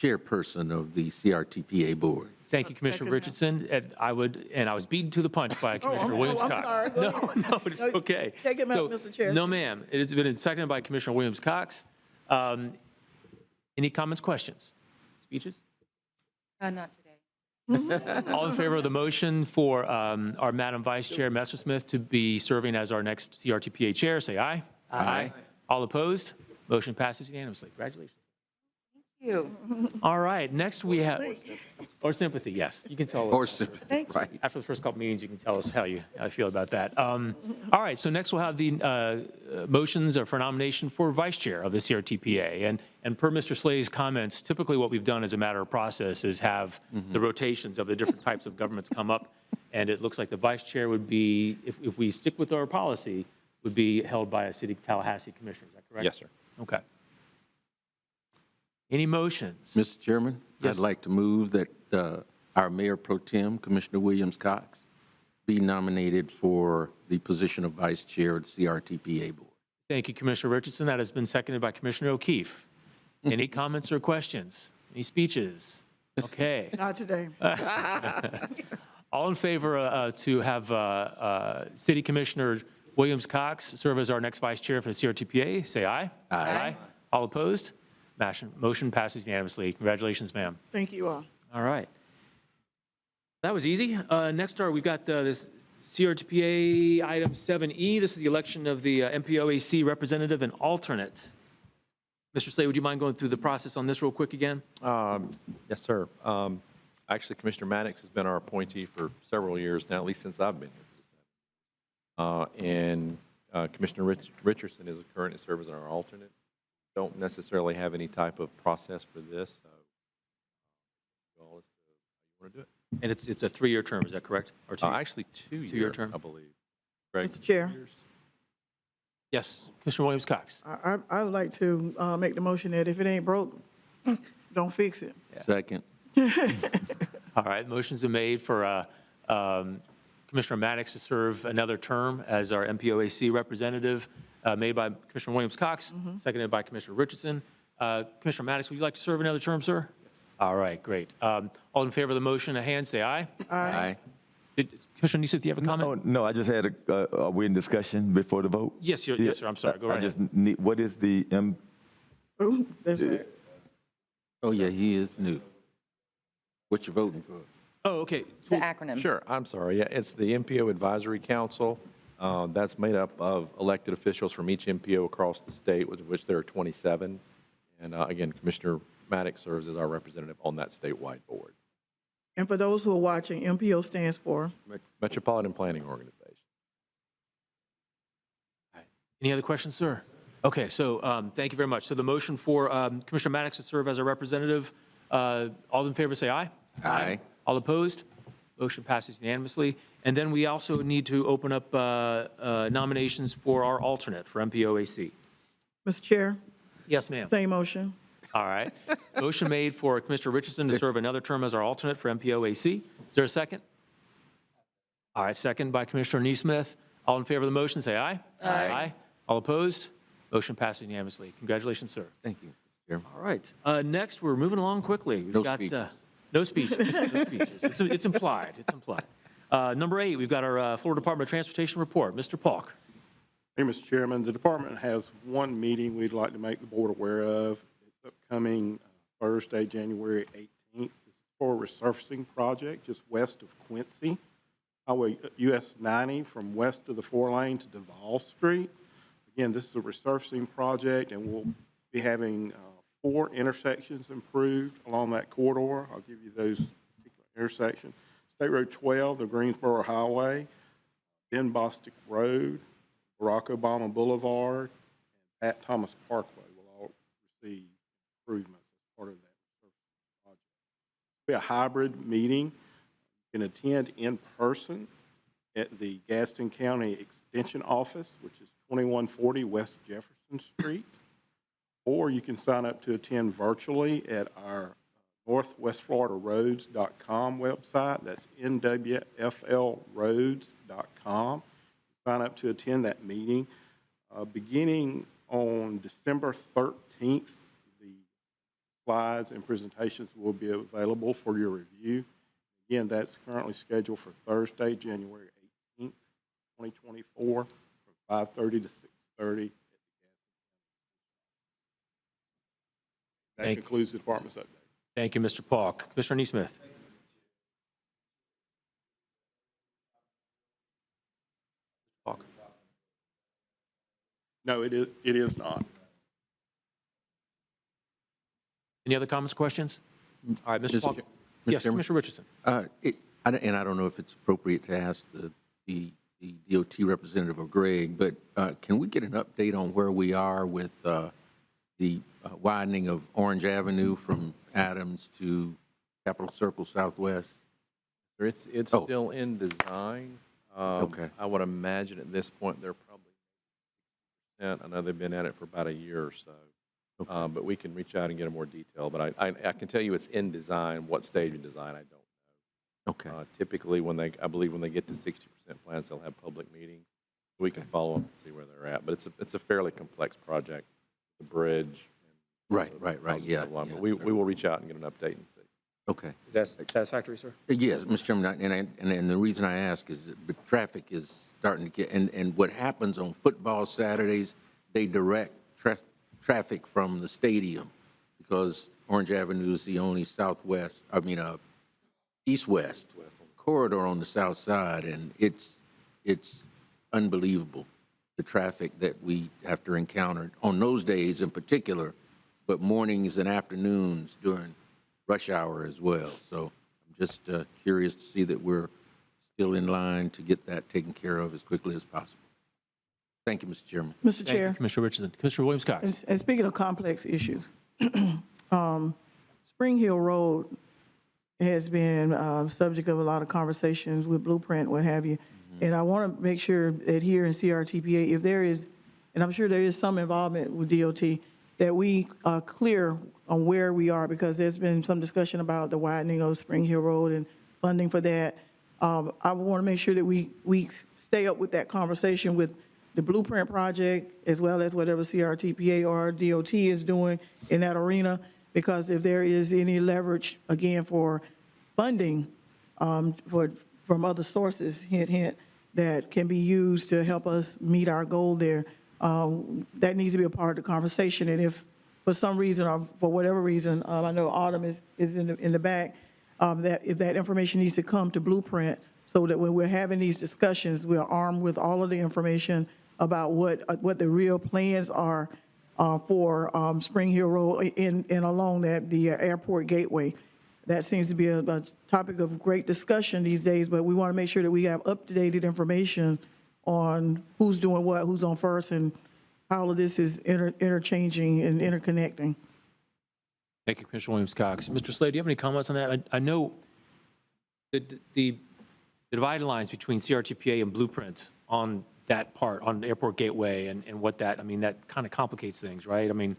chairperson of the CRTPA board. Thank you, Commissioner Richardson. And I was beaten to the punch by Commissioner Williams I'm Cox. sorry. Go ahead. No, it's No, okay. take it back, Mr. Chair. No, ma'am. It has been seconded by Commissioner Williams Cox. Any comments, questions, speeches? Not today. All in favor of the motion for our Madam Vice Chair Messersmith to be serving as our next CRTPA chair, say aye. Aye. All opposed? Motion passes unanimously. Congratulations. Thank you. All right, next we have, or sympathy, yes. You can tell us. Or sympathy, right. After the first couple meetings, you can tell us how you feel about that. All right, so next we'll have the motions for nomination for vice chair of the CRTPA. And per Mr. Slay's comments, typically what we've done as a matter of process is have the rotations of the different types of governments come up. And it looks like the vice chair would be, if we stick with our policy, would be held by a City of Tallahassee commissioner. Is that correct? Yes, sir. Okay. Any motions? Mr. Chairman, Yes. I'd like to move that our Mayor Pro Tem, Commissioner Williams Cox, be nominated for the position of Vice Chair at CRTPA Board. Thank you, Commissioner Richardson. That has been seconded by Commissioner O'Keefe. Any comments or questions? Any speeches? Okay. Not today. All in favor to have City Commissioner Williams Cox serve as our next vice chair for the CRTPA, say aye. Aye. All opposed? Motion passes unanimously. Congratulations, ma'am. Thank you all. All right. That was easy. Next, we've got this CRTPA item 7E. This is the election of the MPOAC representative and alternate. Mr. Slade, would you mind going through the process on this real quick again? Yes, sir. Actually, Commissioner Maddox has been our appointee for several years now, at least since I've been here. And Commissioner Richardson is currently serving as our alternate. Don't necessarily have any type of process for this. So, you want to do it? And it's a 3-year term, is that correct? Or Actually, 2-year term? I believe. Greg? Mr. Chair, Yes, Commissioner Williams Cox. I would like to make the motion that if it ain't broke, don't fix it. Second. All right, motions are made for Commissioner Maddox to serve another term as our MPOAC representative, made by Commissioner Williams Cox, seconded by Commissioner Richardson. Commissioner Maddox, would you like to serve another term, sir? All right, great. All in favor of the motion, a hand, say aye. Aye. Commissioner Neesmith, do you have a comment? Oh, no, I just had a weird discussion before the vote. Yes, yes, sir, I'm sorry, go right I just ahead. need, what is the, Ooh, that's right. Oh, yeah, he is new. What you voting for? Oh, okay. The acronym. Sure, I'm sorry. Yeah, it's the MPO Advisory Council. That's made up of elected officials from each MPO across the state, which there are 27. And again, Commissioner Maddox serves as our representative on that statewide board. And for those who are watching, MPO stands for? Metropolitan Planning Organization. Any other questions, sir? Okay, so thank you very much. So the motion for Commissioner Maddox to serve as a representative All in favor, say aye. Aye. All opposed? Motion passes unanimously. And then we also need to open up nominations for our alternate for MPOAC. Mr. Chair, Yes, ma'am. same motion. All right. Motion made for Commissioner Richardson to serve another term as our alternate for MPOAC. Is there a second? All right, second by Commissioner Neesmith. All in favor of the motion, say aye. Aye. All opposed? Motion passes unanimously. Congratulations, sir. Thank you, Mr. Chairman. All right. Next, we're moving along quickly. We've No got, speeches. No speeches. No speeches. It's implied. It's implied. Number 8, we've got our Florida Department of Transportation report. Mr. Falk. Thank you, Mr. Chairman. The department has one meeting we'd like to make the board aware of. It's upcoming Thursday, January 18th. This is for a resurfacing project just west of Quincy. Highway US 90 from west of the 4-lane to Duval Street. Again, this is a resurfacing project, and we'll be having 4 intersections improved along that corridor. I'll give you those particular intersections. State Road 12, the Greensboro Highway, Ben Bostic Road, Barack Obama Boulevard, and Pat Thomas Parkway will all receive improvements as part of that resurfacing project. It'll be a hybrid meeting. You can attend in person at the Gaston County Extension Office, which is 2140 West Jefferson Street, or you can sign up to attend virtually at our northwestfloridaroads.com website. That's nwflroads.com. Sign up to attend that meeting. Beginning on December 13th, the slides and presentations will be available for your review. Again, that's currently scheduled for Thursday, January 18th, 2024, from 5:30 to 6:30. That concludes the department's update. Thank you, Mr. Falk. Commissioner Neesmith. Falk. No, it is not. Any other comments, questions? All right, Mr. Mr. Falk. Chair- Yes, Mr. Chairman? Commissioner Richardson. And I don't know if it's appropriate to ask the DOT representative or Greg, but can we get an update on where we are with the widening of Orange Avenue from Adams to Capitol Circle Southwest? It's Oh. still in design. Okay. I would imagine at this point, they're probably 60%. I know they've been at it for about a year or so. Okay. But we can reach out and get a more detail. But I can tell you it's in design. What stage of design, I don't know. Okay. Typically, I believe when they get to 60% plans, they'll have public meetings. We can follow up and see where they're at. But it's a fairly complex project, the bridge. Right. houses Yeah. along. yeah, But we sir. will reach out and get an update and see. Okay. Is that satisfactory, sir? Yes, Mr. Chairman, and the reason I ask is that the traffic is starting to get, and what happens on football Saturdays, they direct traffic from the stadium because Orange Avenue is the only east-west corridor on the south side, and it's unbelievable, the traffic that we have to encounter on those days in particular, but mornings and afternoons during rush hour as well. So I'm just curious to see that we're still in line to get that taken care of as quickly as possible. Thank you, Mr. Chairman. Mr. Thank you, Chair, Commissioner Richardson. Commissioner Williams-Cox. and speaking of complex issues, Spring Hill Road has been subject of a lot of conversations with Blueprint, what have you. And I want to make sure that here in CRTPA, if there is, and I'm sure there is some involvement with DOT, that we are clear on where we are, because there's been some discussion about the widening of Spring Hill Road and funding for that. I want to make sure that we stay up with that conversation with the Blueprint project, as well as whatever CRTPA or DOT is doing in that arena, because if there is any leverage, again, for funding from other sources, hint, hint, that can be used to help us meet our goal there, that needs to be a part of the conversation. And if for some reason or for whatever reason, I know Autumn is in the back, that if that information needs to come to Blueprint, so that when we're having these discussions, we're armed with all of the information about what the real plans are for Spring Hill Road and along the airport gateway. That seems to be a topic of great discussion these days, but we want to make sure that we have up-to-date information on who's doing what, who's on first, and how all of this is interchanging and interconnecting. Thank you, Commissioner Williams-Cox. Mr. Slade, do you have any comments on that? I know the dividing lines between CRTPA and Blueprint on that part, on the Airport Gateway and what that, I mean, that kind of complicates things, right? I mean,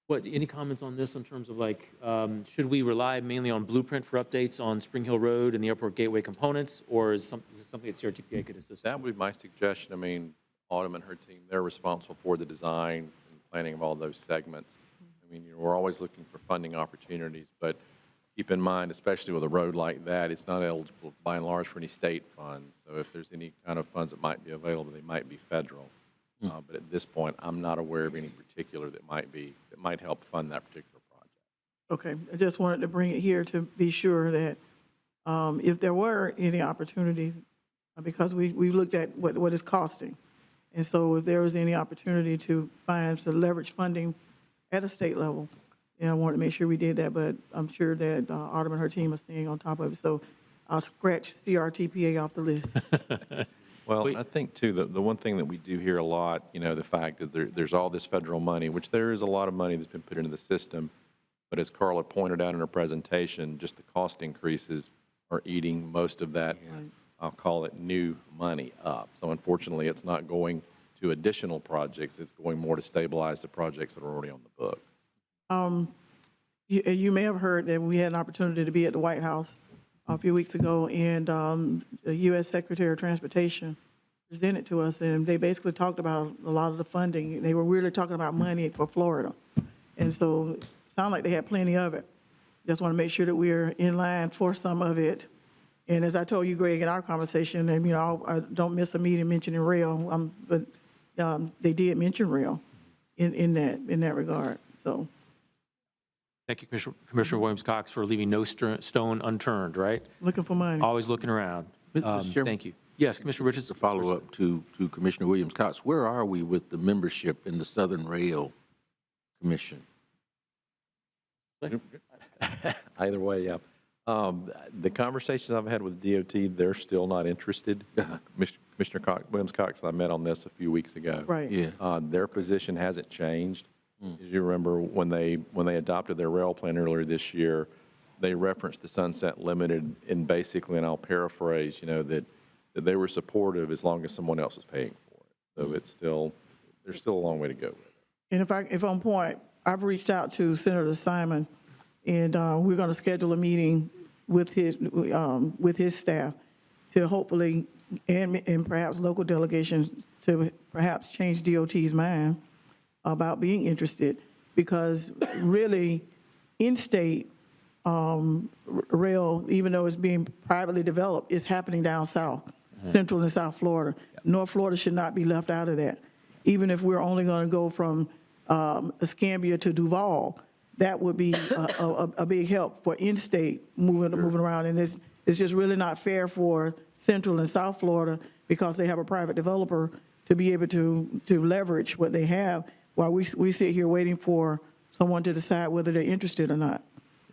any comments on this in terms of like, should we rely mainly on Blueprint for updates on Spring Hill Road and the Airport Gateway components, or is this something that CRTPA could assist? That would be my suggestion. I mean, Autumn and her team, they're responsible for the design and planning of all those segments. I mean, we're always looking for funding opportunities, but keep in mind, especially with a road like that, it's not eligible by and large for any state funds. So if there's any kind of funds that might be available, they might be federal. But at this point, I'm not aware of any particular that might help fund that particular project. Okay, I just wanted to bring it here to be sure that if there were any opportunities, because we looked at what it's costing. And so if there was any opportunity to find some leverage funding at a state level, I wanted to make sure we did that, but I'm sure that Autumn and her team are staying on top of it. So I'll scratch CRTPA off the list. Well, I think, too, the one thing that we do hear a lot, the fact that there's all this federal money, which there is a lot of money that's been put into the system, but as Carla pointed out in her presentation, just the cost increases are eating most of that, I'll call it new money up. So unfortunately, it's not going to additional projects, it's going more to stabilize the projects that are already on the books. You may have heard that we had an opportunity to be at the White House a few weeks ago, and the U.S. Secretary of Transportation presented to us, and they basically talked about a lot of the funding. They were really talking about money for Florida. And so it sounded like they had plenty of it. Just want to make sure that we're in line for some of it. And as I told you, Greg, in our conversation, and I don't miss a meeting mentioning rail, but they did mention rail in that regard. So. Thank you, Commissioner Williams-Cox, for leaving no stone unturned, right? Looking for money. Always looking around. Mr. Chairman, Thank you. Yes, Commissioner Richards. to follow up to Commissioner Williams-Cox, where are we with the membership in the Southern Rail Commission? Either way, yeah. The conversations I've had with DOT, they're still not interested. Commissioner Williams-Cox and I met on this a few weeks ago. Right. Yeah. Their position hasn't changed. As you remember, when they adopted their rail plan earlier this year, they referenced the Sunset Limited and basically, and I'll paraphrase, that they were supportive as long as someone else was paying for it. So there's still a long way to go with it. And if on point, I've reached out to Senator Simon, and we're going to schedule a meeting with his staff to hopefully, and perhaps local delegations, to perhaps change DOT's mind about being interested, because really, in-state rail, even though it's being privately developed, is happening down south, Central and South Florida. North Florida should not be left out of that. Even if we're only going to go from Escambia to Duval, that would be a big help for in-state moving around. And it's just really not fair for Central and South Florida, because they have a private developer, to be able to leverage what they have, while we sit here waiting for someone to decide whether they're interested or not.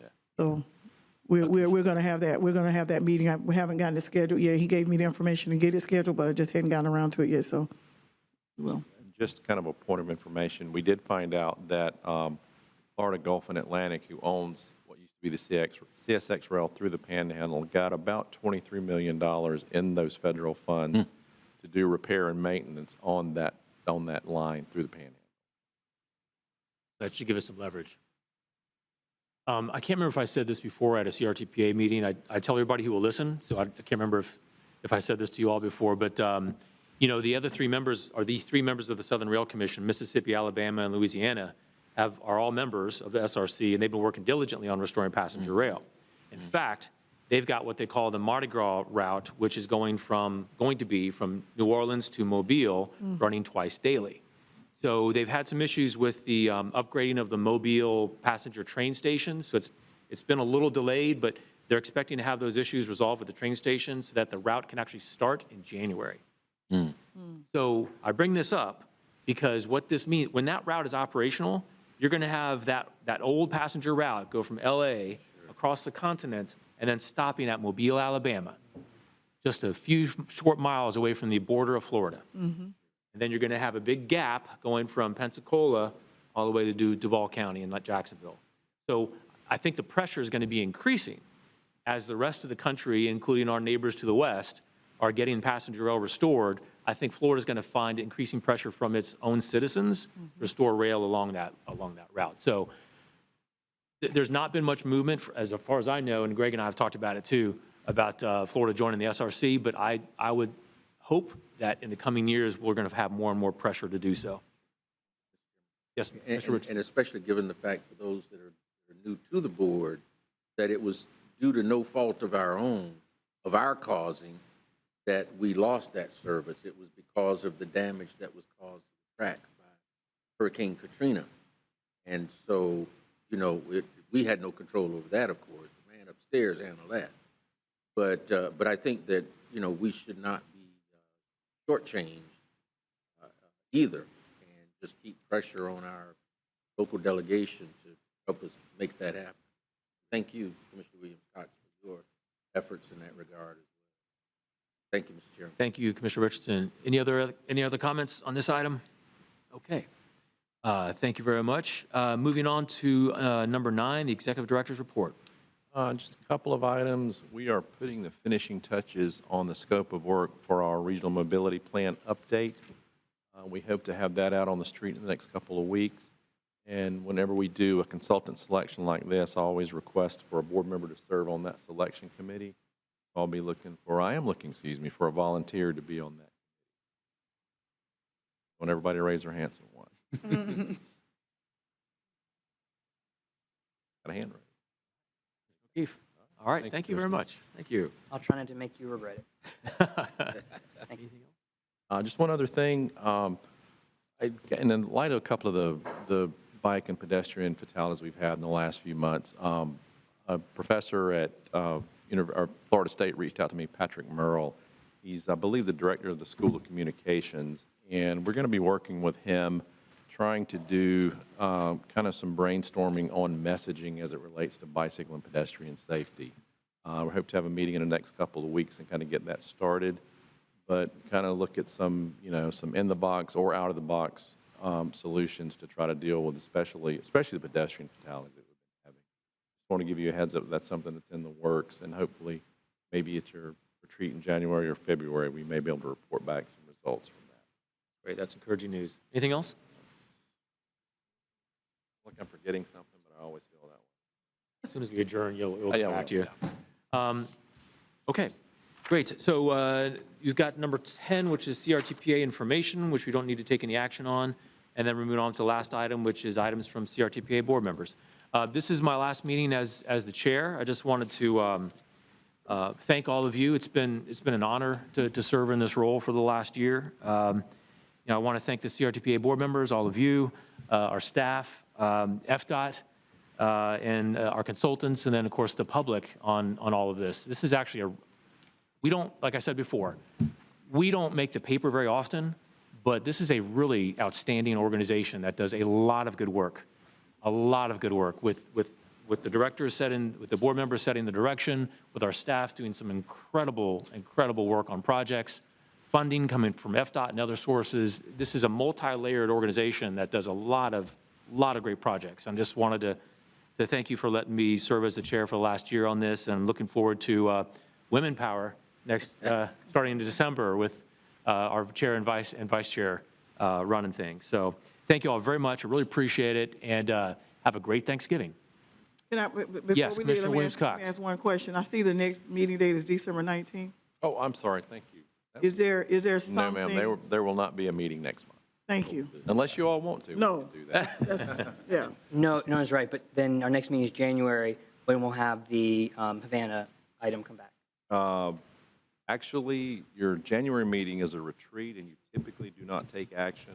Yeah. So we're going to have that. We're going to have that meeting. We haven't gotten it scheduled yet. He gave me the information to get it scheduled, but I just hadn't gotten around to it yet. So we will. Just kind of a point of information, we did find out that Florida Gulf and Atlantic, who owns what used to be the CSX rail through the Panhandle, got about $23 million in those federal funds to do repair and maintenance on that line through the Panhandle. That should give us some leverage. I can't remember if I said this before at a CRTPA meeting. I tell everybody who will listen, so I can't remember if I said this to you all before, but the other three members are the three members of the Southern Rail Commission, Mississippi, Alabama, and Louisiana, are all members of the SRC, and they've been working diligently on restoring passenger rail. In fact, they've got what they call the Mardi Gras route, which is going to be from New Orleans to Mobile, running twice daily. So they've had some issues with the upgrading of the Mobile passenger train station. So it's been a little delayed, but they're expecting to have those issues resolved with the train station so that the route can actually start in January. So I bring this up because what this means, when that route is operational, you're going to have that old passenger route go from LA across the continent and then stopping at Mobile, Alabama, just a few short miles away from the border of Florida. And then you're going to have a big gap going from Pensacola all the way to Duval County and Jacksonville. So I think the pressure is going to be increasing as the rest of the country, including our neighbors to the west, are getting passenger rail restored. I think Florida is going to find increasing pressure from its own citizens to restore rail along that route. So there's not been much movement, as far as I know, and Greg and I have talked about it too, about Florida joining the SRC, but I would hope that in the coming years, we're going to have more and more pressure to do so. Yes, Mr. Richardson. And especially given the fact for those that are new to the board, that it was due to no fault of our own, of our causing, that we lost that service. It was because of the damage that was caused to the tracks by Hurricane Katrina. And so, you know, we had no control over that, of course. The man upstairs handled that. But I think that, you know, we should not be shortchanged either, and just keep pressure on our local delegation to help us make that happen. Thank you, Commissioner Williams-Cox, for your efforts in that regard as well. Thank you, Mr. Chairman. Thank you, Commissioner Richardson. Any other comments on this item? Okay. Thank you very much. Moving on to number 9, the Executive Director's Report. Just a couple of items. We are putting the finishing touches on the scope of work for our regional mobility plan update. We hope to have that out on the street in the next couple of weeks. And whenever we do a consultant selection like this, I always request for a board member to serve on that selection committee. I am looking, for a volunteer to be on that. I want everybody to raise their hands at once. Got a hand raised. Keith. All right, thank you very much. Thank you. I'll try not to make you regret it. Thank you. Just one other thing. In light of a couple of the bike and pedestrian fatalities we've had in the last few months, a professor at Florida State reached out to me, Patrick Merle. He's, I believe, the director of the School of Communications, and we're going to be working with him trying to do kind of some brainstorming on messaging as it relates to bicycle and pedestrian safety. We hope to have a meeting in the next couple of weeks and kind of get that started, but kind of look at some, some in-the-box or out-of-the-box solutions to try to deal with, especially the pedestrian fatalities that we've been having. Just want to give you a heads up that's something that's in the works, and hopefully maybe at your retreat in January or February, we may be able to report back some results from that. Great, that's encouraging news. Anything else? Like I'm forgetting something, but I always feel that way. As soon as we adjourn, we'll Yeah, come back to you. yeah. Okay, great. So you've got number 10, which is CRTPA information, which we don't need to take any action on. And then we're moving on to the last item, which is items from CRTPA board members. This is my last meeting as the chair. I just wanted to thank all of you. It's been an honor to serve in this role for the last year. I want to thank the CRTPA board members, all of you, our staff, FDOT, and our consultants, and then, of course, the public on all of this. This is actually we don't, like I said before, we don't make the paper very often, but this is a really outstanding organization that does a lot of good work, with the directors with the board members setting the direction, with our staff doing some incredible work on projects, funding coming from FDOT and other sources. This is a multi-layered organization that does a lot of great projects. I just wanted to thank you for letting me serve as the chair for the last year on this, and I'm looking forward to Women Power next, starting in December with our chair and vice chair running things. So thank you all very much. I really appreciate it, and have a great Thanksgiving. Can I, before Yes, we leave, Commissioner let me Williams-Cox. ask one question. I see the next meeting date is December 19th. Oh, I'm sorry. Thank you. Is there No, something? ma'am. There will not be a meeting next month. Thank you. Unless you all want to. No. We can do that. That's, yeah. No, that's right, but then our next meeting is January, when we'll have the Havana item come back. Actually, your January meeting is a retreat, and you typically do not take action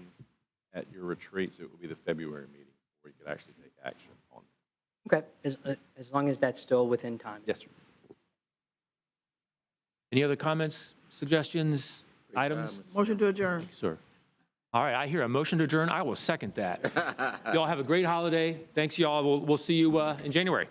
at your retreat, so it will be the February meeting where you could actually take action on it. Okay, as long as that's still within time. Yes, sir. Any other comments, suggestions, items? Motion to adjourn. Sir. All right, I hear a motion to adjourn. I will second that. Y'all have a great holiday. Thanks, y'all. We'll see you in January.